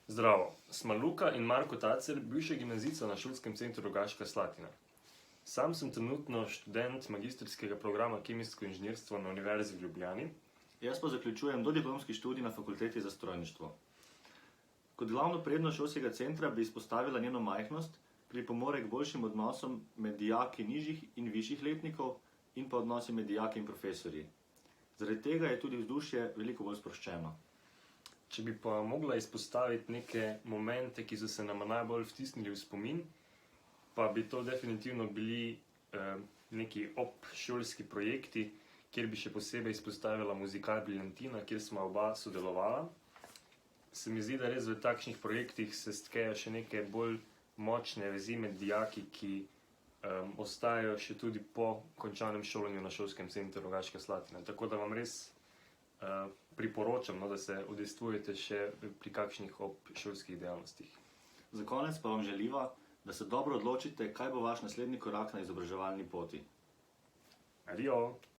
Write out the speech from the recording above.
Zdravo, smo Luka in Marko Tacer, bivša gimnazijca na šolskem centru Rogaška Slatina. Sam sem trenutno študent magistrskega programa Kemijsko inženirstvo na Univerzi v Ljubljani. Jaz pa zaključujem dodiplomski študij na Fakulteti za strojništvo. Kot glavno prednost šolskega centra bi izpostavila njeno majhnost, pripomore k boljšim odnosom med dijaki nižjih in višjih letnikov in pa odnosi med dijaki in profesorji. Zaradi tega je tudi vzdušje veliko bolj sproščeno. Če bi pa mogla izpostaviti neke momente, ki so se nam najbolj vtisnili v spomin, pa bi to definitivno bili neki obšolski projekti, kjer bi še posebej izpostavila muzikal Briljantina, kjer smo oba sodelovala. Se mi zdi, da res v takšnih projektih se stkejo še neke bolj močne vezi med dijaki, ki ostajajo še tudi po končanem šolanju na šolskem centru Rogaška Slatina. Tako da vam res priporočam, da se udejstvujete še pri kakšnih obšolskih dejavnostih. Za konec pa vam želiva, da se dobro odločite, kaj bo vaš naslednji korak na izobraževalni poti. Adijo!